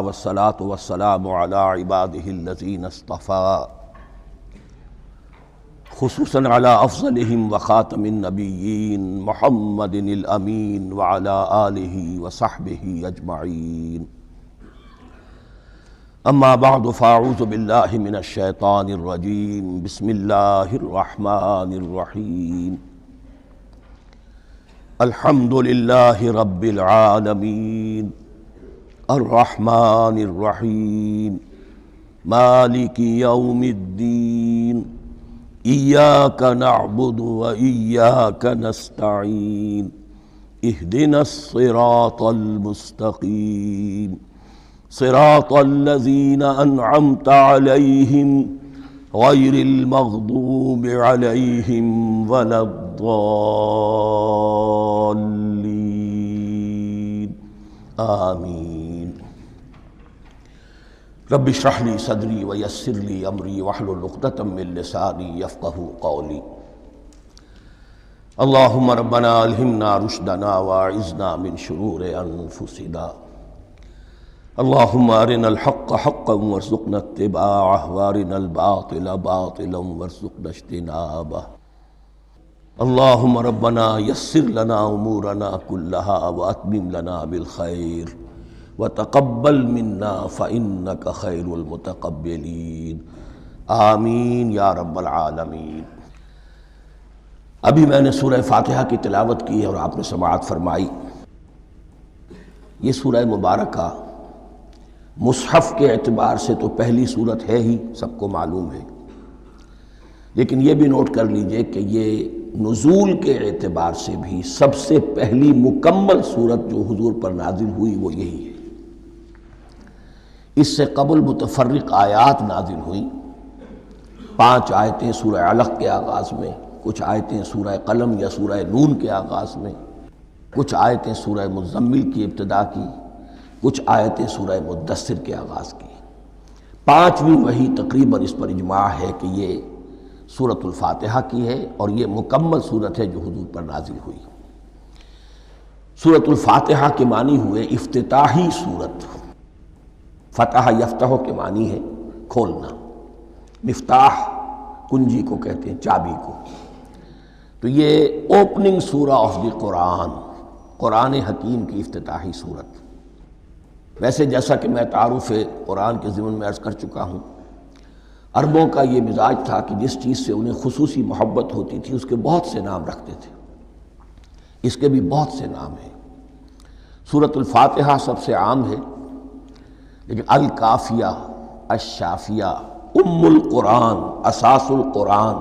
والصلاة والسلام على عباده الذين اصطفى خصوصا على أفضلهم وخاتم النبيين محمد الأمين وعلى آله وصحبه أجمعين. أما بعد فأعوذ بالله من الشيطان الرجيم. بسم الله الرحمن الرحيم. الحمد لله رب العالمين الرحمن الرحيم مالك يوم الدين إياك نعبد وإياك نستعين اهدنا الصراط المستقيم صراط الذين أنعمت عليهم غير المغضوب عليهم ولا الضالين آمين. رب اشرح لي صدري ويسر لي أمري واحلل عقدة من لساني يفقهوا قولي. اللهم ربنا ألهمنا رشدنا وأعذنا من شرور أنفسنا. اللهم أرنا الحق حقا وارزقنا اتباعه وأرنا الباطل باطلا وارزقنا اجتنابه. اللهم ربنا يسر لنا أمورنا كلها وأتمم لنا بالخير وتقبل منا فإنك خير المتقبلين آمین یا رب العالمین. ابھی میں نے سورہ فاتحہ کی تلاوت کی اور آپ نے سماعت فرمائی. یہ سورہ مبارکہ مصحف کے اعتبار سے تو پہلی صورت ہے ہی، سب کو معلوم ہے، لیکن یہ بھی نوٹ کر لیجئے کہ یہ نزول کے اعتبار سے بھی سب سے پہلی مکمل صورت جو حضور پر نازل ہوئی وہ یہی ہے. اس سے قبل متفرق آیات نازل ہوئیں. 5 آیتیں سورہ علق کے آغاز میں، کچھ آیتیں سورہ قلم یا سورہ نون کے آغاز میں، کچھ آیتیں سورہ مزمل کی ابتدا کی، کچھ آیتیں سورہ مدثر کے آغاز کی. 5ویں وحی تقریباً اس پر اجماع ہے کہ یہ سورۃ الفاتحہ کی ہے اور یہ مکمل صورت ہے جو حضور پر نازل ہوئی. سورۃ الفاتحہ کے معنی ہوئے افتتاحی صورت. فتح یفتح کے معنی ہے کھولنا. مفتاح کنجی کو کہتے ہیں، چابی کو. تو یہ اوپننگ سورہ آف دی قرآن، قرآن حکیم کی افتتاحی صورت. ویسے جیسا کہ میں تعارف قرآن کے ضمن میں عرض کر چکا ہوں، عربوں کا یہ مزاج تھا کہ جس چیز سے انہیں خصوصی محبت ہوتی تھی اس کے بہت سے نام رکھتے تھے. اس کے بھی بہت سے نام ہیں. سورۃ الفاتحہ سب سے عام ہے، لیکن الکافیہ، الشافیہ، ام القرآن، اساس القرآن،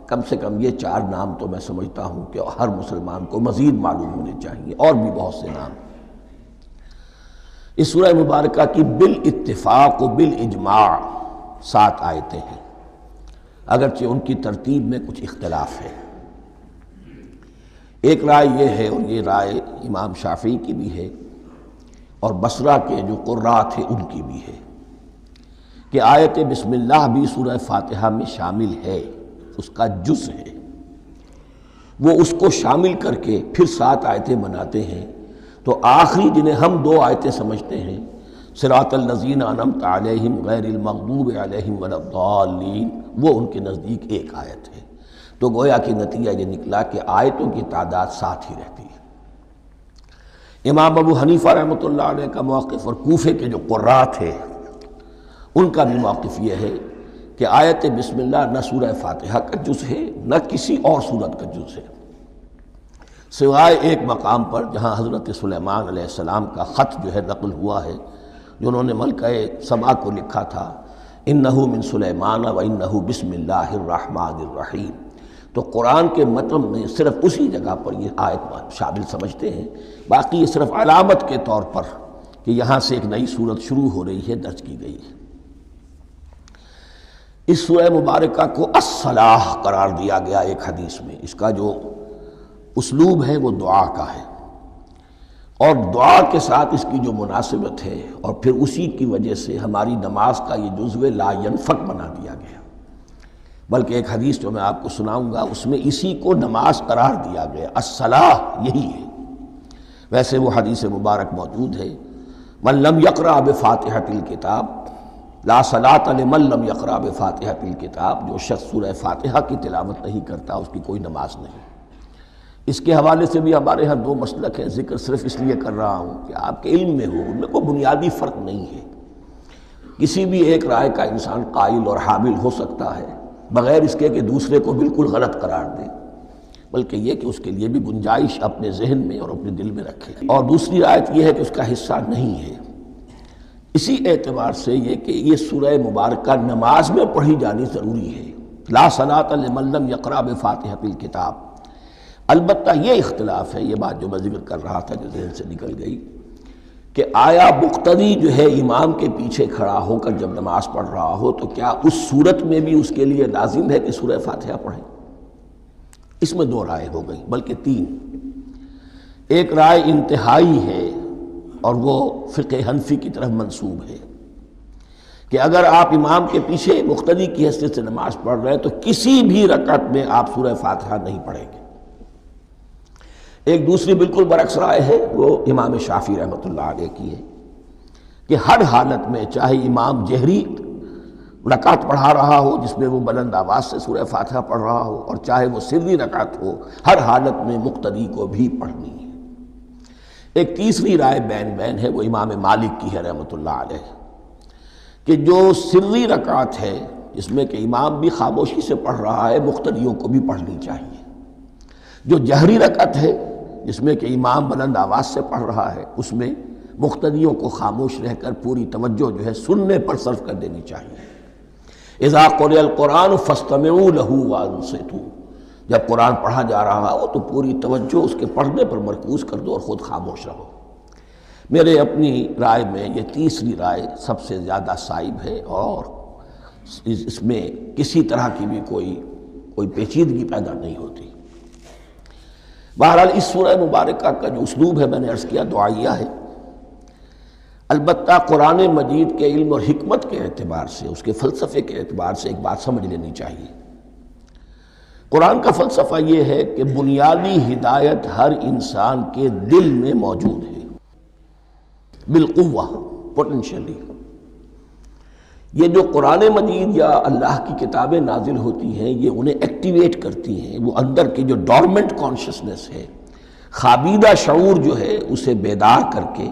کم سے کم یہ 4 نام تو میں سمجھتا ہوں کہ ہر مسلمان کو مزید معلوم ہونے چاہیے. اور بھی بہت سے نام. اس سورہ مبارکہ کی بالاتفاق و بالاجماع 7 آیتیں ہیں، اگرچہ ان کی ترتیب میں کچھ اختلاف ہے. ایک رائے یہ ہے، اور یہ رائے امام شافعی کی بھی ہے اور بصرہ کے جو قراء تھے ان کی بھی ہے، کہ آیت بسم اللہ بھی سورہ فاتحہ میں شامل ہے، اس کا جز ہے. وہ اس کو شامل کر کے پھر 7 آیتیں بناتے ہیں. تو آخری جنہیں ہم 2 آیتیں سمجھتے ہیں، صراط الذین انعمت علیہم غیر المغضوب علیہم ولا الضالین، وہ ان کے نزدیک ایک آیت ہے. تو گویا کہ نتیجہ یہ نکلا کہ آیتوں کی تعداد 7 ہی رہتی ہے. امام ابو حنیفہ رحمۃ اللہ علیہ کا موقف اور کوفے کے جو قراء تھے ان کا بھی موقف یہ ہے کہ آیت بسم اللہ نہ سورہ فاتحہ کا جز ہے نہ کسی اور سورت کا جز ہے، سوائے ایک مقام پر جہاں حضرت سلیمان علیہ السلام کا خط جو ہے نقل ہوا ہے، جو انہوں نے ملکہ سبا کو لکھا تھا، انہ من سلیمان و انہ بسم اللہ الرحمن الرحیم. تو قرآن کے متن میں صرف اسی جگہ پر یہ آیت شامل سمجھتے ہیں. باقی یہ صرف علامت کے طور پر کہ یہاں سے ایک نئی صورت شروع ہو رہی ہے درج کی گئی ہے. اس سورہ مبارکہ کو الصلاح قرار دیا گیا ایک حدیث میں. اس کا جو اسلوب ہے وہ دعا کا ہے، اور دعا کے ساتھ اس کی جو مناسبت ہے، اور پھر اسی کی وجہ سے ہماری نماز کا یہ جزو لا ینفک بنا دیا گیا. بلکہ ایک حدیث جو میں آپ کو سناؤں گا اس میں اسی کو نماز قرار دیا گیا. الصلاح یہی ہے. ویسے وہ حدیث مبارک موجود ہے من لم یقرأ بفاتحۃ الکتاب لا صلاۃ لمن لم یقرأ بفاتحۃ الکتاب، جو شخص سورہ فاتحہ کی تلاوت نہیں کرتا اس کی کوئی نماز نہیں۔ اس کے حوالے سے بھی ہمارے ہاں دو مسلک ہیں، ذکر صرف اس لیے کر رہا ہوں کہ آپ کے علم میں ہو، ان میں کوئی بنیادی فرق نہیں ہے۔ کسی بھی ایک رائے کا انسان قائل اور حامل ہو سکتا ہے بغیر اس کے کہ دوسرے کو بالکل غلط قرار دے، بلکہ یہ کہ اس کے لیے بھی گنجائش اپنے ذہن میں اور اپنے دل میں رکھے۔ اور دوسری رائے یہ ہے کہ اس کا حصہ نہیں ہے۔ اسی اعتبار سے یہ کہ یہ سورہ مبارکہ نماز میں پڑھی جانی ضروری ہے، لا صلاۃ لمن لم یقرأ بفاتحۃ الکتاب۔ البتہ یہ اختلاف ہے، یہ بات جو میں ذکر کر رہا تھا جو ذہن سے نکل گئی، کہ آیا مقتدی جو ہے امام کے پیچھے کھڑا ہو کر جب نماز پڑھ رہا ہو تو کیا اس صورت میں بھی اس کے لیے لازم ہے کہ سورہ فاتحہ پڑھے؟ اس میں دو رائے ہو گئی، بلکہ تین۔ ایک رائے انتہائی ہے اور وہ فقہ حنفی کی طرف منسوب ہے کہ اگر آپ امام کے پیچھے مقتدی کی حیثیت سے نماز پڑھ رہے ہیں تو کسی بھی رکعت میں آپ سورہ فاتحہ نہیں پڑھیں گے۔ ایک دوسری بالکل برعکس رائے ہے، وہ امام شافعی رحمۃ اللہ علیہ کی ہے کہ ہر حالت میں چاہے امام جہری رکعت پڑھا رہا ہو جس میں وہ بلند آواز سے سورہ فاتحہ پڑھ رہا ہو، اور چاہے وہ سری رکعت ہو، ہر حالت میں مقتدی کو بھی پڑھنی ہے۔ ایک تیسری رائے بین بین ہے، وہ امام مالک کی ہے رحمۃ اللہ علیہ، کہ جو سری رکعت ہے جس میں کہ امام بھی خاموشی سے پڑھ رہا ہے مقتدیوں کو بھی پڑھنی چاہیے۔ جو جہری رکعت ہے جس میں کہ امام بلند آواز سے پڑھ رہا ہے اس میں مقتدیوں کو خاموش رہ کر پوری توجہ جو ہے سننے پر صرف کر دینی چاہیے۔ اذا قرئ القرآن فاستمعوا له وانصتوا، جب قرآن پڑھا جا رہا ہو تو پوری توجہ اس کے پڑھنے پر مرکوز کر دو اور خود خاموش رہو۔ میرے اپنی رائے میں یہ تیسری رائے سب سے زیادہ صائب ہے اور اس میں کسی طرح کی بھی کوئی پیچیدگی پیدا نہیں ہوتی۔ بہرحال اس سورہ مبارکہ کا جو اسلوب ہے میں نے عرض کیا دعائیہ ہے، البتہ قرآن مجید کے علم اور حکمت کے اعتبار سے، اس کے فلسفے کے اعتبار سے ایک بات سمجھ لینی چاہیے۔ قرآن کا فلسفہ یہ ہے کہ بنیادی ہدایت ہر انسان کے دل میں موجود ہے، بالقوہ، پوٹینشلی۔ یہ جو قرآن مجید یا اللہ کی کتابیں نازل ہوتی ہیں یہ انہیں ایکٹیویٹ کرتی ہیں، وہ اندر کی جو ڈورمنٹ کانشسنس ہے، خابیدہ شعور جو ہے اسے بیدار کر کے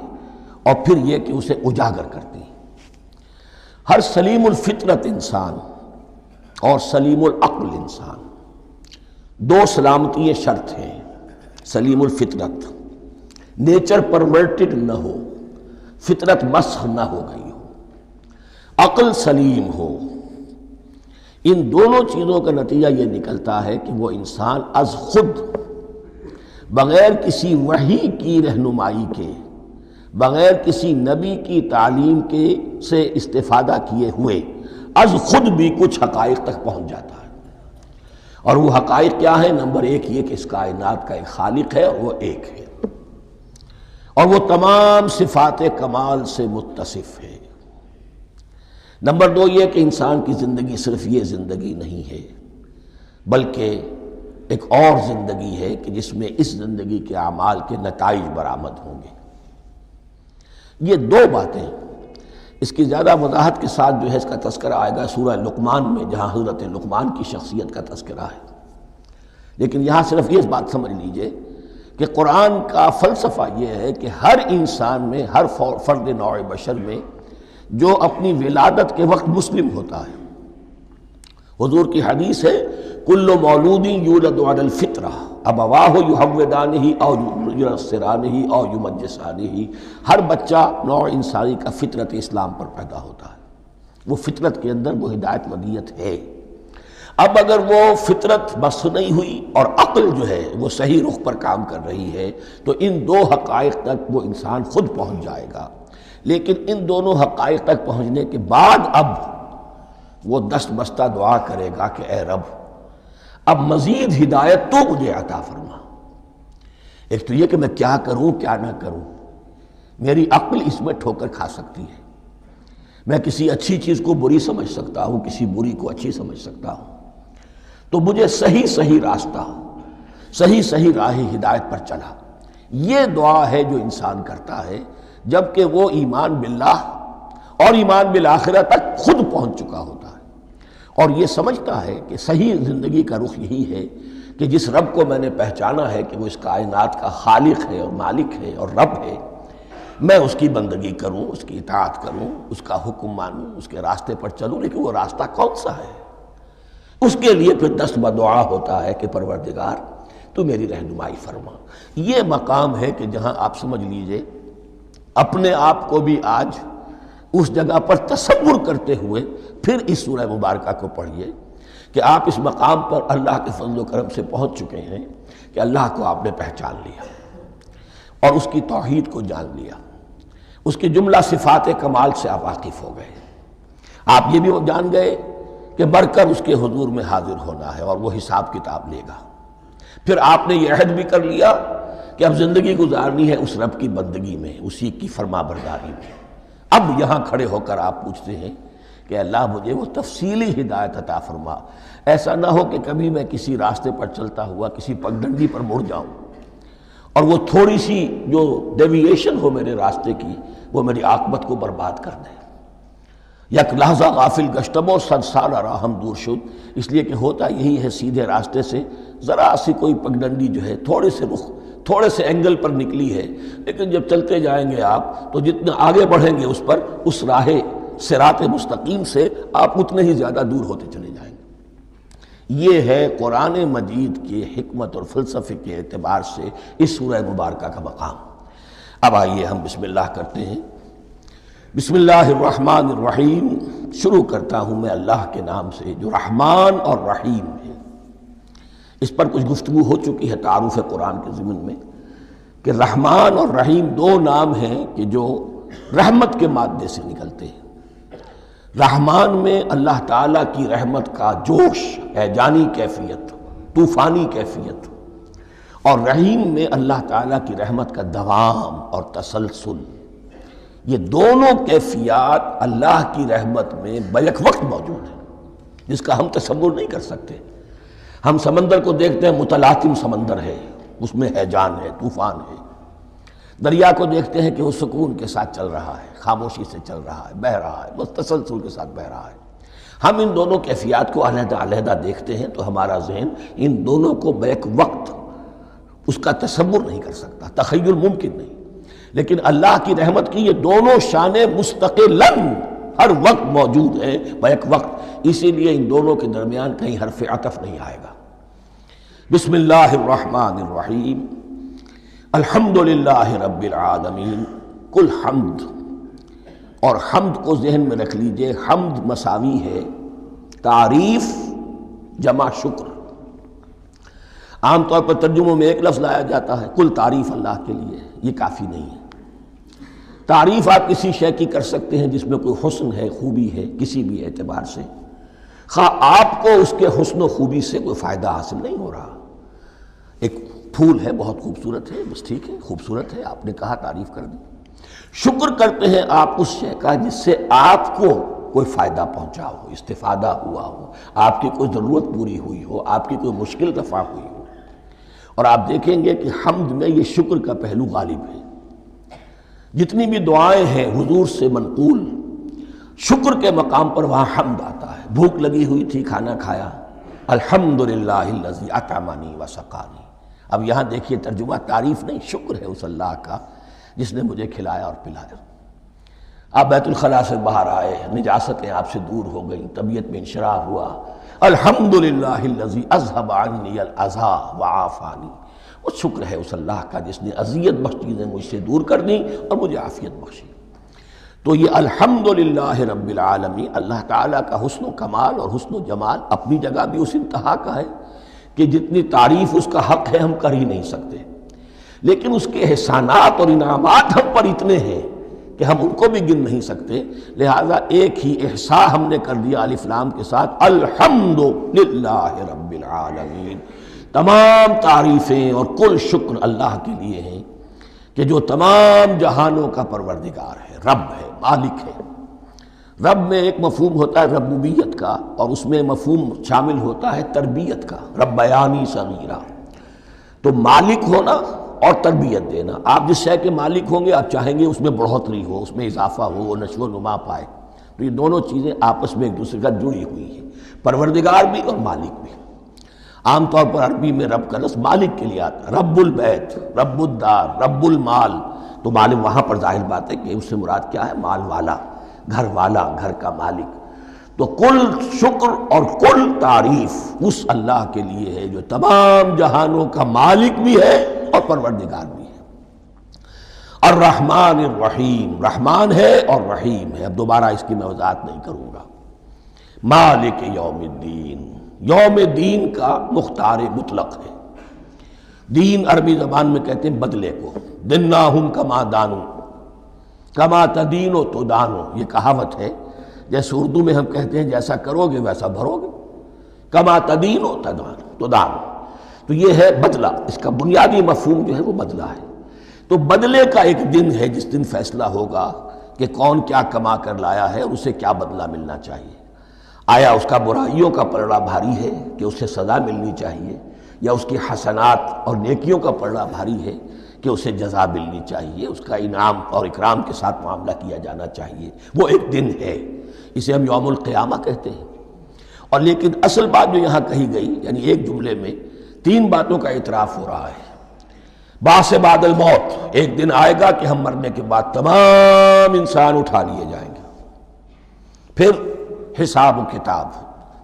اور پھر یہ کہ اسے اجاگر کرتی ہیں۔ ہر سلیم الفطرت انسان اور سلیم العقل انسان، دو سلامتی شرط ہیں۔ سلیم الفطرت، نیچر پرورٹڈ نہ ہو، فطرت مسخ نہ ہو گئی ہو، عقل سلیم ہو۔ ان دونوں چیزوں کا نتیجہ یہ نکلتا ہے کہ وہ انسان از خود بغیر کسی وحی کی رہنمائی کے، بغیر کسی نبی کی تعلیم کے سے استفادہ کیے ہوئے از خود بھی کچھ حقائق تک پہنچ جاتا ہے۔ اور وہ حقائق کیا ہیں؟ نمبر ایک یہ کہ اس کائنات کا ایک خالق ہے اور وہ ایک ہے، اور وہ تمام صفات کمال سے متصف ہے۔ نمبر دو یہ کہ انسان کی زندگی صرف یہ زندگی نہیں ہے بلکہ ایک اور زندگی ہے کہ جس میں اس زندگی کے اعمال کے نتائج برآمد ہوں گے۔ یہ دو باتیں، اس کی زیادہ وضاحت کے ساتھ جو ہے اس کا تذکرہ آئے گا سورہ لقمان میں، جہاں حضرت لقمان کی شخصیت کا تذکرہ ہے۔ لیکن یہاں صرف یہ بات سمجھ لیجئے کہ قرآن کا فلسفہ یہ ہے کہ ہر انسان میں، ہر فرد نوع بشر میں جو اپنی ولادت کے وقت مسلم ہوتا ہے، حضور کی حدیث ہے کل مولود یولد علی الفطرہ ابواہ یحودانہ او ینصرانہ او یمجسانہ، ہر بچہ نوع انسانی کا فطرت اسلام پر پیدا ہوتا ہے، وہ فطرت کے اندر وہ ہدایت ودیت ہے۔ اب اگر وہ فطرت بس نہیں ہوئی اور عقل جو ہے وہ صحیح رخ پر کام کر رہی ہے تو ان دو حقائق تک وہ انسان خود پہنچ جائے گا۔ لیکن ان دونوں حقائق تک پہنچنے کے بعد اب وہ دست بستہ دعا کرے گا کہ اے رب اب مزید ہدایت تو مجھے عطا فرما۔ ایک تو یہ کہ میں کیا کروں کیا نہ کروں، میری عقل اس میں ٹھوکر کھا سکتی ہے، میں کسی اچھی چیز کو بری سمجھ سکتا ہوں، کسی بری کو اچھی سمجھ سکتا ہوں، تو مجھے صحیح راستہ، صحیح راہ ہدایت پر چلا۔ یہ دعا ہے جو انسان کرتا ہے جبکہ وہ ایمان باللہ اور ایمان بالآخرہ تک خود پہنچ چکا ہوتا ہے، اور یہ سمجھتا ہے کہ صحیح زندگی کا رخ یہی ہے کہ جس رب کو میں نے پہچانا ہے کہ وہ اس کائنات کا خالق ہے اور مالک ہے اور رب ہے، میں اس کی بندگی کروں، اس کی اطاعت کروں، اس کا حکم مانوں، اس کے راستے پر چلوں۔ لیکن وہ راستہ کون سا ہے؟ اس کے لیے پھر دست بدعا ہوتا ہے کہ پروردگار تو میری رہنمائی فرما۔ یہ مقام ہے کہ جہاں آپ سمجھ لیجئے اپنے آپ کو بھی آج اس جگہ پر تصور کرتے ہوئے پھر اس سورہ مبارکہ کو پڑھیے کہ آپ اس مقام پر اللہ کے فضل و کرم سے پہنچ چکے ہیں کہ اللہ کو آپ نے پہچان لیا اور اس کی توحید کو جان لیا، اس کی جملہ صفات کمال سے آپ واقف ہو گئے، آپ یہ بھی جان گئے کہ مر کر اس کے حضور میں حاضر ہونا ہے اور وہ حساب کتاب لے گا۔ پھر آپ نے یہ عہد بھی کر لیا کہ اب زندگی گزارنی ہے اس رب کی بندگی میں، اسی کی فرما برداری میں۔ اب یہاں کھڑے ہو کر آپ پوچھتے ہیں کہ اللہ مجھے وہ تفصیلی ہدایت عطا فرما، ایسا نہ ہو کہ کبھی میں کسی راستے پر چلتا ہوا کسی پگڈنڈی پر مڑ جاؤں اور وہ تھوڑی سی جو ڈیوییشن ہو میرے راستے کی وہ میری عاقبت کو برباد کر دے۔ یک لحظہ غافل گشتم و صد سال راہم دور شد، اس لیے کہ ہوتا یہی ہے سیدھے راستے سے ذرا سی کوئی پگڈنڈی جو ہے تھوڑے سے اینگل پر نکلی ہے، لیکن جب چلتے جائیں گے آپ تو جتنے آگے بڑھیں گے اس پر، اس راہ صراط مستقیم سے آپ اتنے ہی زیادہ دور ہوتے چلے جائیں گے۔ یہ ہے قرآن مجید کی حکمت اور فلسفے کے اعتبار سے اس سورہ مبارکہ کا مقام۔ اب آئیے ہم بسم اللہ کرتے ہیں۔ بسم اللہ الرحمن الرحیم، شروع کرتا ہوں میں اللہ کے نام سے جو رحمان اور رحیم ہے۔ اس پر کچھ گفتگو ہو چکی ہے تعارف قرآن کے ضمن میں کہ رحمان اور رحیم دو نام ہیں کہ جو رحمت کے مادے سے نکلتے ہیں۔ رحمان میں اللہ تعالیٰ کی رحمت کا جوش ہے، جانی کیفیت، طوفانی کیفیت، اور رحیم میں اللہ تعالیٰ کی رحمت کا دوام اور تسلسل۔ یہ دونوں کیفیات اللہ کی رحمت میں بیک وقت موجود ہیں، جس کا ہم تصور نہیں کر سکتے۔ ہم سمندر کو دیکھتے ہیں، متلاطم سمندر ہے، اس میں ہیجان ہے، طوفان ہے۔ دریا کو دیکھتے ہیں کہ وہ سکون کے ساتھ چل رہا ہے، خاموشی سے چل رہا ہے، بہہ رہا ہے، بس تسلسل کے ساتھ بہہ رہا ہے۔ ہم ان دونوں کیفیات کو علیحدہ علیحدہ دیکھتے ہیں تو ہمارا ذہن ان دونوں کو بیک وقت اس کا تصور نہیں کر سکتا، تخیل ممکن نہیں۔ لیکن اللہ کی رحمت کی یہ دونوں شانیں مستقلاً ہر وقت موجود ہیں، بیک وقت، اسی لیے ان دونوں کے درمیان کہیں حرف عطف نہیں آئے گا۔ بسم اللہ الرحمن الرحیم، الحمدللہ رب العالمین۔ کل حمد، اور حمد کو ذہن میں رکھ لیجئے، حمد مساوی ہے تعریف جمع شکر۔ عام طور پر ترجموں میں ایک لفظ لایا جاتا ہے، کل تعریف اللہ کے لیے، یہ کافی نہیں ہے۔ تعریف آپ کسی شے کی کر سکتے ہیں جس میں کوئی حسن ہے، خوبی ہے، کسی بھی اعتبار سے، خواہ آپ کو اس کے حسن و خوبی سے کوئی فائدہ حاصل نہیں ہو رہا۔ ایک پھول ہے، بہت خوبصورت ہے، بس ٹھیک ہے، خوبصورت ہے، آپ نے کہا، تعریف کر دی۔ شکر کرتے ہیں آپ اس شے کا جس سے آپ کو کوئی فائدہ پہنچا ہو، استفادہ ہوا ہو، آپ کی کوئی ضرورت پوری ہوئی ہو، آپ کی کوئی مشکل رفع ہوئی ہو۔ اور آپ دیکھیں گے کہ حمد میں یہ شکر کا پہلو غالب ہے۔ جتنی بھی دعائیں ہیں حضور سے منقول، شکر کے مقام پر وہاں حمد آتا ہے۔ بھوک لگی ہوئی تھی، کھانا کھایا، الحمدللہ الذی اطعمنی وسقانی۔ اب یہاں دیکھیے ترجمہ تعریف نہیں، شکر ہے اس اللہ کا جس نے مجھے کھلایا اور پلایا۔ آپ بیت الخلاء سے باہر آئے، نجاستیں آپ سے دور ہو گئیں، طبیعت میں انشراح ہوا، الحمدللہ الذی اذھب عنی الاذی وعافانی۔ وہ شکر ہے اس اللہ کا جس نے اذیت بخش چیزیں مجھ سے دور کر دیں اور مجھے عافیت بخشی۔ تو یہ الحمدللہ رب العالمین، اللہ تعالیٰ کا حسن و کمال اور حسن و جمال اپنی جگہ بھی اس انتہا کا ہے کہ جتنی تعریف اس کا حق ہے ہم کر ہی نہیں سکتے، لیکن اس کے احسانات اور انعامات ہم پر اتنے ہیں کہ ہم ان کو بھی گن نہیں سکتے۔ لہٰذا ایک ہی احصاء ہم نے کر دیا الف لام کے ساتھ، الحمدللہ رب العالمین۔ تمام تعریفیں اور کل شکر اللہ کے لیے ہیں کہ جو تمام جہانوں کا پروردگار ہے، رب ہے، مالک ہے۔ رب میں ایک مفہوم ہوتا ہے ربوبیت کا، اور اس میں مفہوم شامل ہوتا ہے تربیت کا، ربیانی صغیرہ۔ تو مالک ہونا اور تربیت دینا. آپ جس شے کے مالک ہوں گے آپ چاہیں گے اس میں بڑھوتری ہو، اس میں اضافہ ہو، وہ نشو و نما پائے. تو یہ دونوں چیزیں آپس میں ایک دوسرے کا جڑی ہوئی ہیں، پروردگار بھی اور مالک بھی. عام طور پر عربی میں رب کا لفظ مالک کے لیے آتا ہے، رب البیت، رب الدار، رب المال. تو مال وہاں پر ظاہر بات ہے کہ اس سے مراد کیا ہے؟ مال والا، گھر والا، گھر کا مالک. تو کل شکر اور کل تعریف اس اللہ کے لیے ہے جو تمام جہانوں کا مالک بھی ہے اور پروردگار بھی ہے. الرحمن الرحیم، رحمان ہے اور رحیم ہے. اب دوبارہ اس کی میں وضاحت نہیں کروں گا. مالک یوم الدین، یوم دین کا مختار مطلق ہے. دین عربی زبان میں کہتے ہیں بدلے کو. دناہم کما دانو کما تدینو تو دانو، یہ کہاوت ہے. جیسے اردو میں ہم کہتے ہیں جیسا کرو گے ویسا بھرو گے. کما تدینو تو دانو، تو یہ ہے بدلہ. اس کا بنیادی مفہوم جو ہے وہ بدلہ ہے. تو بدلے کا ایک دن ہے جس دن فیصلہ ہوگا کہ کون کیا کما کر لایا ہے اور اسے کیا بدلہ ملنا چاہیے. آیا اس کا برائیوں کا پلڑا بھاری ہے کہ اسے سزا ملنی چاہیے، یا اس کی حسنات اور نیکیوں کا پلڑا بھاری ہے کہ اسے جزا ملنی چاہیے، اس کا انعام اور اکرام کے ساتھ معاملہ کیا جانا چاہیے. وہ ایک دن ہے، اسے ہم یوم القیامہ کہتے ہیں. اور لیکن اصل بات جو یہاں کہی گئی، یعنی ایک جملے میں 3 باتوں کا اعتراف ہو رہا ہے. بعث بعد الموت، ایک دن آئے گا کہ ہم مرنے کے بعد تمام انسان اٹھا لیے جائیں گے. پھر حساب و کتاب،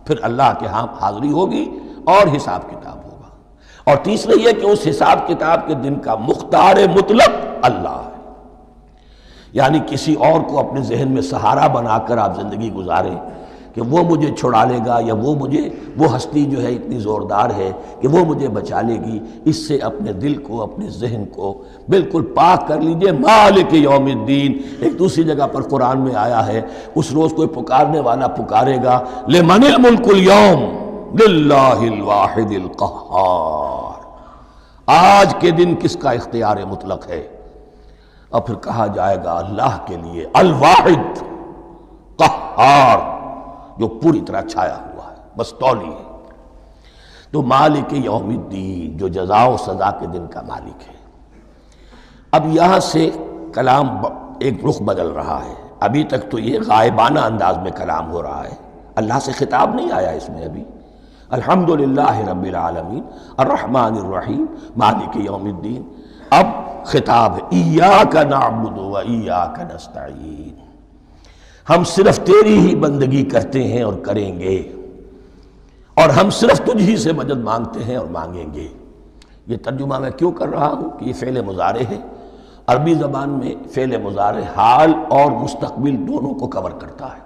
پھر اللہ کے ہاں حاضری ہوگی اور حساب کتاب ہوگا. اور تیسرے یہ کہ اس حساب کتاب کے دن کا مختار مطلق اللہ ہے. یعنی کسی اور کو اپنے ذہن میں سہارا بنا کر آپ زندگی گزاریں کہ وہ مجھے چھڑا لے گا، یا وہ ہستی جو ہے اتنی زوردار ہے کہ وہ مجھے بچا لے گی. اس سے اپنے دل کو، اپنے ذہن کو بالکل پاک کر لیجئے. مالک یوم الدین ایک دوسری جگہ پر قرآن میں آیا ہے. اس روز کوئی پکارنے والا پکارے گا لمن الملک اليوم للہ الواحد القہار، آج کے دن کس کا اختیار مطلق ہے؟ اور پھر کہا جائے گا اللہ کے لیے الواحد قہار، جو پوری طرح چھایا ہوا ہے، مستولی ہے. تو مالک یوم الدین جو جزا و سزا کے دن کا مالک ہے. اب یہاں سے کلام ایک رخ بدل رہا ہے. ابھی تک تو یہ غائبانہ انداز میں کلام ہو رہا ہے، اللہ سے خطاب نہیں آیا اس میں ابھی. الحمدللہ رب العالمین الرحمن الرحیم مالک یوم الدین. اب خطاب ہے ایاک نعبد و ایاک نستعین، ہم صرف تیری ہی بندگی کرتے ہیں اور کریں گے، اور ہم صرف تجھ ہی سے مدد مانگتے ہیں اور مانگیں گے. یہ ترجمہ میں کیوں کر رہا ہوں کہ یہ فعل مضارع ہے. عربی زبان میں فعل مضارع حال اور مستقبل دونوں کو کور کرتا ہے.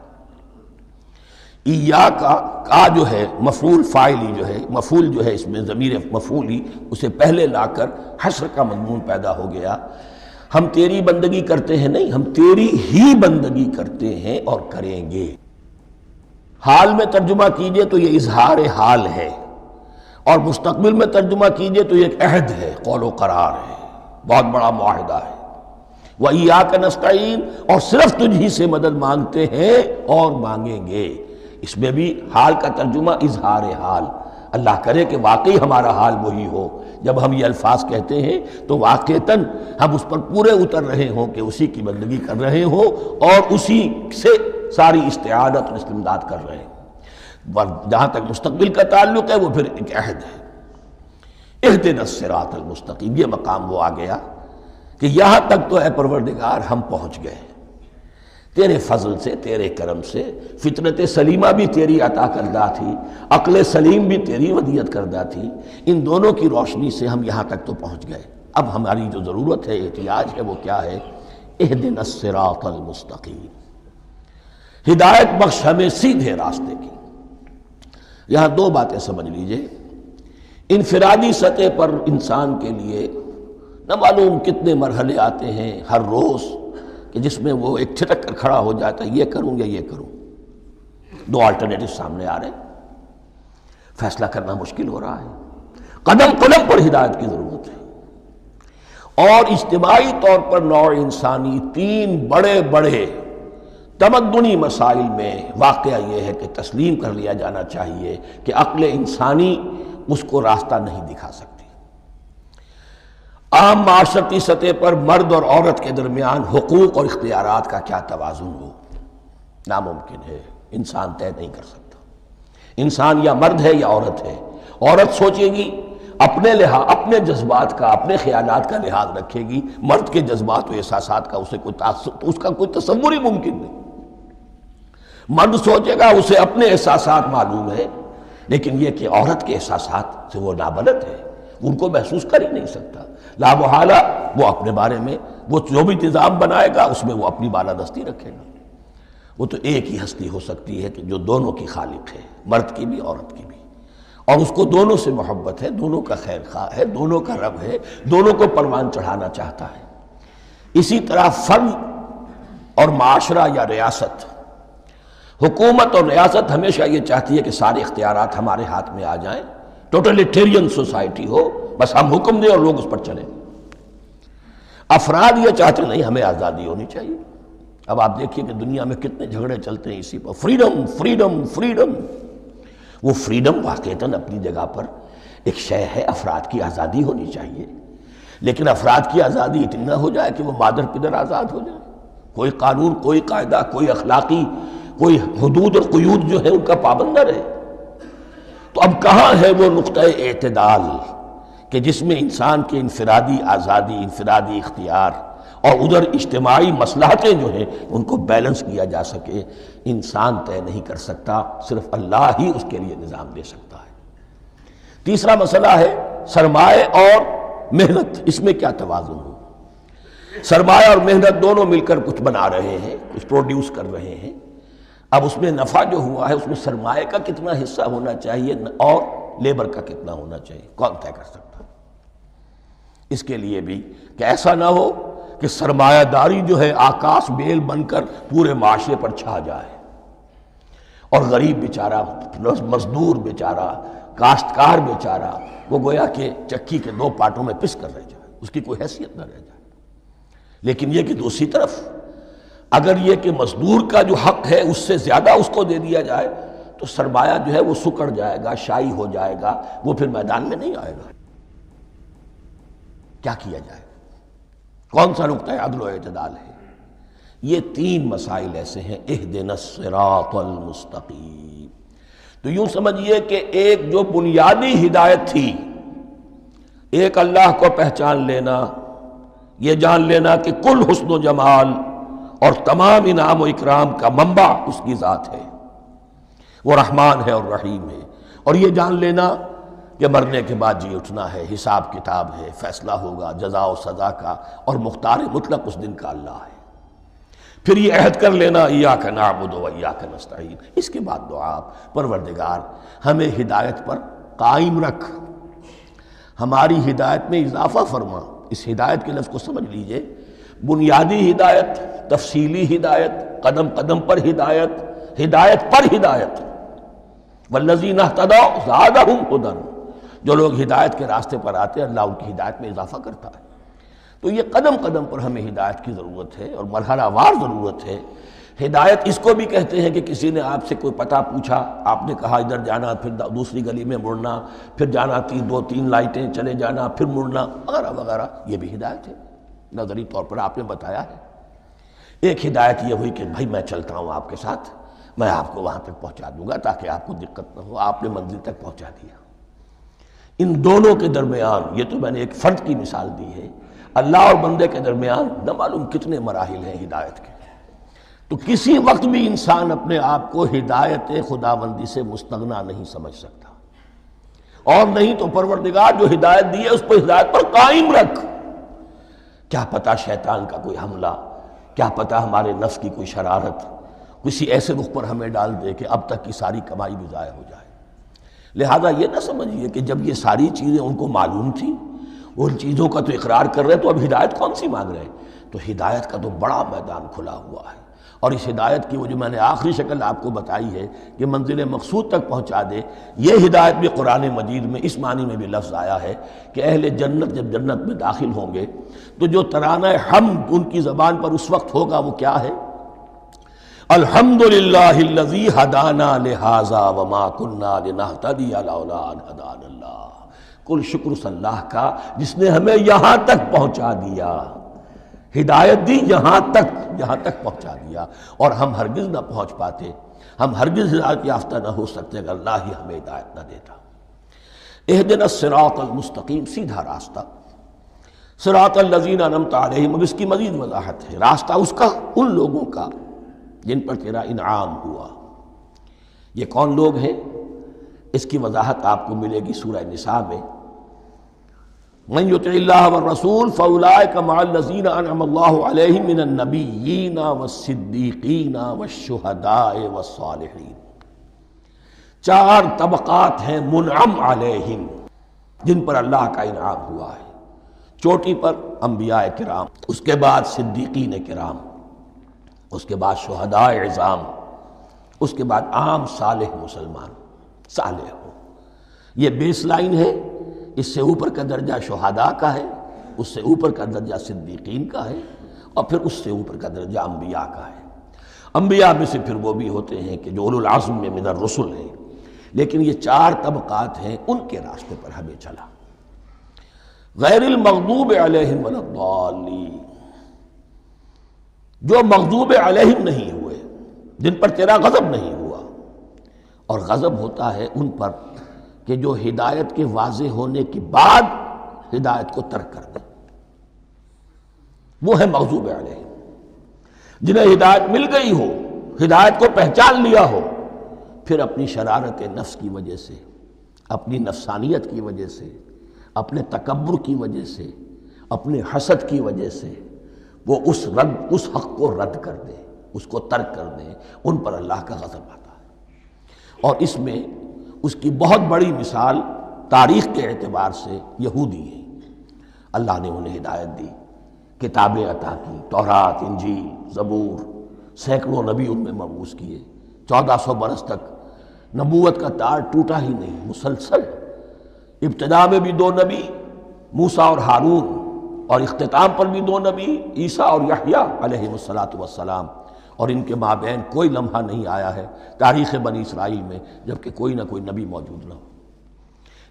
ایاک کا جو ہے مفعول فاعلی جو ہے، مفعول جو ہے اس میں ضمیر مفعولی اسے پہلے لا کر حشر کا مضمون پیدا ہو گیا. ہم تیری بندگی کرتے ہیں نہیں، ہم تیری ہی بندگی کرتے ہیں اور کریں گے. حال میں ترجمہ کیجئے تو یہ اظہار حال ہے، اور مستقبل میں ترجمہ کیجئے تو یہ ایک عہد ہے، قول و قرار ہے، بہت بڑا معاہدہ ہے. وَإِيَّاكَ نَسْتَعِينُ، اور صرف تجھ ہی سے مدد مانگتے ہیں اور مانگیں گے. اس میں بھی حال کا ترجمہ اظہار حال. اللہ کرے کہ واقعی ہمارا حال وہی ہو. جب ہم یہ الفاظ کہتے ہیں تو واقعتاً ہم اس پر پورے اتر رہے ہوں کہ اسی کی بندگی کر رہے ہوں اور اسی سے ساری استعانت اور استمداد کر رہے ہیں. جہاں تک مستقبل کا تعلق ہے وہ پھر ایک عہد ہے. اہدنا الصراط المستقیم، یہ مقام وہ آ گیا کہ یہاں تک تو اے پروردگار ہم پہنچ گئے تیرے فضل سے، تیرے کرم سے. فطرت سلیمہ بھی تیری عطا کردہ تھی، عقل سلیم بھی تیری ودیت کردہ تھی. ان دونوں کی روشنی سے ہم یہاں تک تو پہنچ گئے. اب ہماری جو ضرورت ہے، احتیاج ہے، وہ کیا ہے؟ اہدنا الصراط المستقیم، ہدایت بخش ہمیں سیدھے راستے کی. یہاں 2 باتیں سمجھ لیجئے. انفرادی سطح پر انسان کے لیے نہ معلوم کتنے مرحلے آتے ہیں ہر روز کہ جس میں وہ ایک چھٹک کر کھڑا ہو جاتا ہے، یہ کروں یا یہ کروں. 2 آلٹرنیٹو سامنے آ رہے ہیں، فیصلہ کرنا مشکل ہو رہا ہے. قدم قدم پر ہدایت کی ضرورت ہے. اور اجتماعی طور پر نوع انسانی 3 بڑے بڑے تمدنی مسائل میں واقعہ یہ ہے کہ تسلیم کر لیا جانا چاہیے کہ عقل انسانی اس کو راستہ نہیں دکھا سکتی. عام معاشرتی سطح پر مرد اور عورت کے درمیان حقوق اور اختیارات کا کیا توازن ہو، ناممکن ہے، انسان طے نہیں کر سکتا۔ انسان یا مرد ہے یا عورت ہے۔ عورت سوچے گی اپنے لحاظ، اپنے جذبات کا، اپنے خیالات کا لحاظ رکھے گی، مرد کے جذبات و احساسات کا اس کا کوئی تصور ہی ممکن نہیں۔ مرد سوچے گا اسے اپنے احساسات معلوم ہے، لیکن یہ کہ عورت کے احساسات سے وہ نابلد ہے، ان کو محسوس کر ہی نہیں سکتا۔ لا محالہ وہ اپنے بارے میں وہ جو بھی نظام بنائے گا اس میں وہ اپنی بالادستی رکھے گا۔ وہ تو ایک ہی ہستی ہو سکتی ہے کہ جو دونوں کی خالق ہے، مرد کی بھی عورت کی بھی، اور اس کو دونوں سے محبت ہے، دونوں کا خیر خواہ ہے، دونوں کا رب ہے، دونوں کو پروان چڑھانا چاہتا ہے۔ اسی طرح فرد اور معاشرہ یا ریاست، حکومت اور ریاست ہمیشہ یہ چاہتی ہے کہ سارے اختیارات ہمارے ہاتھ میں آ جائیں، ٹوٹلیٹیرین سوسائٹی ہو، بس ہم حکم دیں اور لوگ اس پر چلیں۔ افراد یہ چاہتے نہیں، ہمیں آزادی ہونی چاہیے۔ اب آپ دیکھیے کہ دنیا میں کتنے جھگڑے چلتے ہیں اسی پر، فریڈم فریڈم فریڈم۔ وہ فریڈم واقعتاً اپنی جگہ پر ایک شے ہے، افراد کی آزادی ہونی چاہیے، لیکن افراد کی آزادی اتنی نہ ہو جائے کہ وہ مادر پدر آزاد ہو جائے، کوئی قانون، کوئی قاعدہ، کوئی اخلاقی، کوئی حدود اور قیود جو ہے ان کا پابند نہ رہے۔ تو اب کہاں ہے وہ نقطہ اعتدال کہ جس میں انسان کے انفرادی آزادی، انفرادی اختیار اور ادھر اجتماعی مصلحتیں جو ہیں ان کو بیلنس کیا جا سکے؟ انسان طے نہیں کر سکتا، صرف اللہ ہی اس کے لیے نظام دے سکتا ہے۔ تیسرا مسئلہ ہے سرمایہ اور محنت، اس میں کیا توازن ہو؟ سرمایہ اور محنت دونوں مل کر کچھ بنا رہے ہیں، کچھ پروڈیوس کر رہے ہیں۔ اب اس میں نفع جو ہوا ہے اس میں سرمایہ کا کتنا حصہ ہونا چاہیے اور لیبر کا کتنا ہونا چاہیے، کون طے کر سکتا ہے؟ اس کے لیے بھی کہ ایسا نہ ہو کہ سرمایہ داری جو ہے آکاش بیل بن کر پورے معاشرے پر چھا جائے، اور غریب بیچارہ، مزدور بیچارہ، کاشتکار بیچارہ وہ گویا کہ چکی کے دو پارٹوں میں پس کر رہ جائے، اس کی کوئی حیثیت نہ رہ جائے۔ لیکن یہ کہ دوسری طرف اگر یہ کہ مزدور کا جو حق ہے اس سے زیادہ اس کو دے دیا جائے تو سرمایہ جو ہے وہ سکڑ جائے گا، شائی ہو جائے گا، وہ پھر میدان میں نہیں آئے گا۔ کیا کیا جائے؟ کون سا نقطہ عدل و اعتدال ہے؟ یہ تین مسائل ایسے ہیں، اہدنا الصراط المستقیم۔ تو یوں سمجھیے کہ ایک جو بنیادی ہدایت تھی، ایک اللہ کو پہچان لینا، یہ جان لینا کہ کل حسن و جمال اور تمام انعام و اکرام کا منبع اس کی ذات ہے، وہ رحمان ہے اور رحیم ہے، اور یہ جان لینا کہ مرنے کے بعد جی اٹھنا ہے، حساب کتاب ہے، فیصلہ ہوگا جزا و سزا کا، اور مختار مطلق اس دن کا اللہ ہے۔ پھر یہ عہد کر لینا ایاک نعبد و ایاک نستعین۔ اس کے بعد دعا، پروردگار ہمیں ہدایت پر قائم رکھ، ہماری ہدایت میں اضافہ فرما۔ اس ہدایت کے لفظ کو سمجھ لیجئے، بنیادی ہدایت، تفصیلی ہدایت، قدم قدم پر ہدایت، ہدایت پر ہدایت۔ والذین اہتدوا زادہم ہدی، جو لوگ ہدایت کے راستے پر آتے ہیں اللہ ان کی ہدایت میں اضافہ کرتا ہے۔ تو یہ قدم قدم پر ہمیں ہدایت کی ضرورت ہے اور مرحلہ وار ضرورت ہے۔ ہدایت اس کو بھی کہتے ہیں کہ کسی نے آپ سے کوئی پتہ پوچھا، آپ نے کہا ادھر جانا، پھر دوسری گلی میں مڑنا، پھر جانا دو تین لائٹیں چلے جانا، پھر مڑنا، وغیرہ وغیرہ، یہ بھی ہدایت ہے، نظری طور پر آپ نے بتایا ہے۔ ایک ہدایت یہ ہوئی کہ بھائی میں چلتا ہوں آپ کے ساتھ، میں آپ کو وہاں تک پہنچا دوں گا تاکہ آپ کو دقت نہ ہو، آپ نے منزل تک پہنچا دیا۔ ان دونوں کے درمیان، یہ تو میں نے ایک فرد کی مثال دی ہے، اللہ اور بندے کے درمیان نہ معلوم کتنے مراحل ہیں ہدایت کے۔ تو کسی وقت بھی انسان اپنے آپ کو ہدایت خداوندی سے مستغنا نہیں سمجھ سکتا، اور نہیں تو پروردگار جو ہدایت دی ہے اس پر ہدایت پر قائم رکھ۔ کیا پتہ شیطان کا کوئی حملہ، کیا پتہ ہمارے نفس کی کوئی شرارت کسی ایسے رخ پر ہمیں ڈال دے کہ اب تک کی ساری کمائی بھی ضائع ہو جائے۔ لہذا یہ نہ سمجھیے کہ جب یہ ساری چیزیں ان کو معلوم تھیں، ان چیزوں کا تو اقرار کر رہے تو اب ہدایت کون سی مانگ رہے ہیں؟ تو ہدایت کا تو بڑا میدان کھلا ہوا ہے، اور اس ہدایت کی وہ جو میں نے آخری شکل آپ کو بتائی ہے کہ منزل مقصود تک پہنچا دے، یہ ہدایت بھی قرآن مجید میں اس معنی میں بھی لفظ آیا ہے کہ اہل جنت جب جنت میں داخل ہوں گے تو جو ترانہ حمد ان کی زبان پر اس وقت ہوگا وہ کیا ہے؟ الحمدللہ الذی ہدانا لہذا وما کننا لنہتدی لولا ان ہدانا اللہ کل شکر اس اللہ کا جس نے ہمیں یہاں تک پہنچا دیا، ہدایت دی یہاں تک پہنچا دیا، اور ہم ہرگز نہ پہنچ پاتے، ہم ہرگز ہدایت یافتہ نہ ہو سکتے اگر اللہ ہی ہمیں ہدایت نہ دیتا۔ اہدنا الصراط المستقیم، سیدھا راستہ، صراط الذین انعمت علیہم، اب اس کی مزید وضاحت ہے، راستہ اس کا ان لوگوں کا جن پر تیرا انعام ہوا۔ یہ کون لوگ ہیں؟ اس کی وضاحت آپ کو ملے گی سورہ نساء میں، من یطع اللہ والرسول فاولئک مع الذین انعم اللہ علیہم من النبیین والصدیقین والشہداء والصالحین۔ 4 طبقات ہیں منعم علیہم، جن پر اللہ کا انعام ہوا ہے۔ چوٹی پر انبیاء کرام، اس کے بعد صدیقین کرام، اس کے بعد شہداء عظام، اس کے بعد عام صالح مسلمان، صالح ہو۔ یہ بیس لائن ہے، اس سے اوپر کا درجہ شہداء کا ہے، اس سے اوپر کا درجہ صدیقین کا ہے، اور پھر اس سے اوپر کا درجہ انبیاء کا ہے۔ انبیاء میں سے پھر وہ بھی ہوتے ہیں کہ جو اولو العزم میں من الرسل ہیں، لیکن یہ 4 طبقات ہیں، ان کے راستے پر ہمیں چلا۔ غیر المغضوب علیہم ولا الضالین، جو مغضوب علیہم نہیں ہوئے، جن پر تیرا غضب نہیں ہوا، اور غضب ہوتا ہے ان پر کہ جو ہدایت کے واضح ہونے کے بعد ہدایت کو ترک کر دیں، وہ ہے مغضوب علیہم۔ جنہیں ہدایت مل گئی ہو، ہدایت کو پہچان لیا ہو، پھر اپنی شرارت نفس کی وجہ سے، اپنی نفسانیت کی وجہ سے، اپنے تکبر کی وجہ سے، اپنے حسد کی وجہ سے وہ اس حق کو رد کر دیں، اس کو ترک کر دیں، ان پر اللہ کا غضب آتا ہے۔ اور اس میں اس کی بہت بڑی مثال تاریخ کے اعتبار سے یہودی ہیں۔ اللہ نے انہیں ہدایت دی، کتابیں عطا کی، تورات، انجیل، زبور، سینکڑوں نبی ان میں مبعوث کیے، 1400 برس تک نبوت کا تار ٹوٹا ہی نہیں، مسلسل۔ ابتدا میں بھی 2 نبی، موسیٰ اور ہارون، اور اختتام پر بھی 2 نبی، عیسیٰ اور یحییٰ علیہ السلام، اور ان کے مابین کوئی لمحہ نہیں آیا ہے تاریخ بنی اسرائیل میں جبکہ کوئی نہ کوئی نبی موجود نہ ہو۔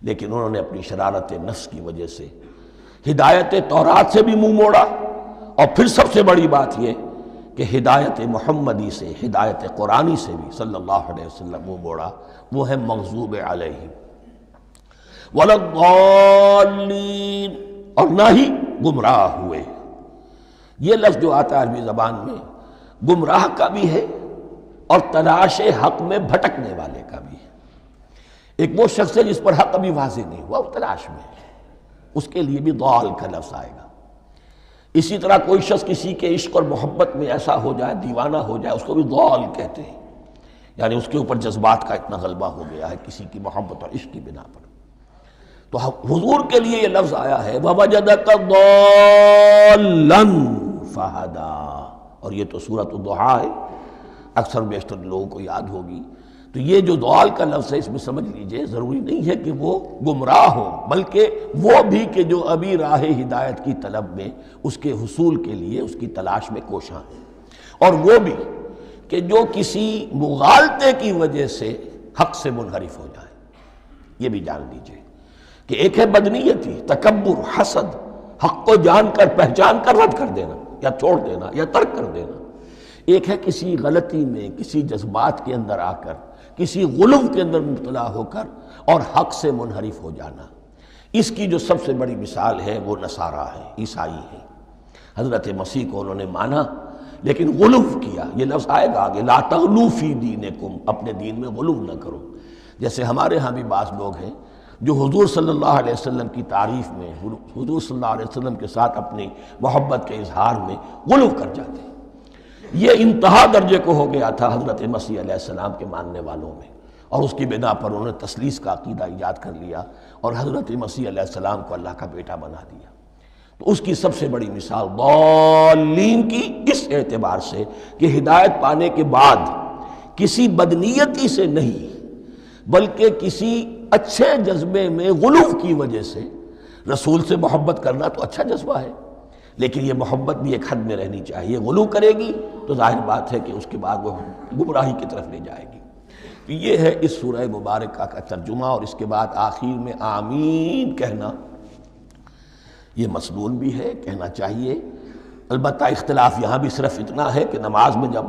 لیکن انہوں نے اپنی شرارت نفس کی وجہ سے ہدایت تورات سے بھی منہ موڑا، اور پھر سب سے بڑی بات یہ کہ ہدایت محمدی سے، ہدایت قرآنی سے بھی صلی اللہ علیہ وسلم منہ موڑا، وہ ہے مغضوب علیہم ولا الضالین، اور نہ ہی گمراہ ہوئے۔ یہ لفظ جو آتا ہے عربی زبان میں گمراہ کا بھی ہے اور تلاش حق میں بھٹکنے والے کا بھی ہے۔ ایک وہ شخص ہے جس پر حق ابھی واضح نہیں ہوا، وہ تلاش میں ہے، اس کے لیے بھی ضال کا لفظ آئے گا۔ اسی طرح کوئی شخص کسی کے عشق اور محبت میں ایسا ہو جائے، دیوانہ ہو جائے، اس کو بھی ضال کہتے ہیں، یعنی اس کے اوپر جذبات کا اتنا غلبہ ہو گیا ہے کسی کی محبت اور عشق کی بنا پر۔ تو حضور کے لیے یہ لفظ آیا ہے وَوَجَدَكَ ضَالًّا فَهَدَىٰ، اور یہ تو سورۃ الضحیٰ ہے، اکثر بیشتر لوگوں کو یاد ہوگی۔ تو یہ جو ضال کا لفظ ہے، اس میں سمجھ لیجئے ضروری نہیں ہے کہ وہ گمراہ ہو، بلکہ وہ بھی کہ جو ابھی راہ ہدایت کی طلب میں، اس کے حصول کے لیے اس کی تلاش میں کوشاں ہیں، اور وہ بھی کہ جو کسی مغالطے کی وجہ سے حق سے منحرف ہو جائے۔ یہ بھی جان لیجئے کہ ایک ہے بدنیتی، تکبر، حسد، حق کو جان کر پہچان کر رد کر دینا یا چھوڑ دینا یا ترک کر دینا۔ ایک ہے کسی غلطی میں، کسی جذبات کے اندر آ کر، کسی غلو کے اندر مبتلا ہو کر اور حق سے منحرف ہو جانا۔ اس کی جو سب سے بڑی مثال ہے وہ نصارہ ہے، عیسائی ہے۔ حضرت مسیح کو انہوں نے مانا لیکن غلو کیا، یہ لفظ آئے گا آگے، لا تغلو فی دینکم، اپنے دین میں غلو نہ کرو۔ جیسے ہمارے ہاں بھی بعض لوگ ہیں جو حضور صلی اللہ علیہ وسلم کی تعریف میں، حضور صلی اللہ علیہ وسلم کے ساتھ اپنی محبت کے اظہار میں غلو کر جاتے ہیں۔ یہ انتہا درجے کو ہو گیا تھا حضرت مسیح علیہ السلام کے ماننے والوں میں، اور اس کی بنا پر انہوں نے تثلیث کا عقیدہ ایجاد کر لیا اور حضرت مسیح علیہ السلام کو اللہ کا بیٹا بنا دیا۔ تو اس کی سب سے بڑی مثال ضالین کی اس اعتبار سے کہ ہدایت پانے کے بعد کسی بدنیتی سے نہیں بلکہ کسی اچھے جذبے میں غلو کی وجہ سے، رسول سے محبت کرنا تو اچھا جذبہ ہے لیکن یہ محبت بھی ایک حد میں رہنی چاہیے۔ غلو کرے گی تو ظاہر بات ہے کہ اس کے بعد وہ گمراہی کی طرف لے جائے گی۔ یہ ہے اس سورہ مبارکہ کا ترجمہ، اور اس کے بعد آخر میں آمین کہنا یہ مسنون بھی ہے، کہنا چاہیے۔ البتہ اختلاف یہاں بھی صرف اتنا ہے کہ نماز میں جب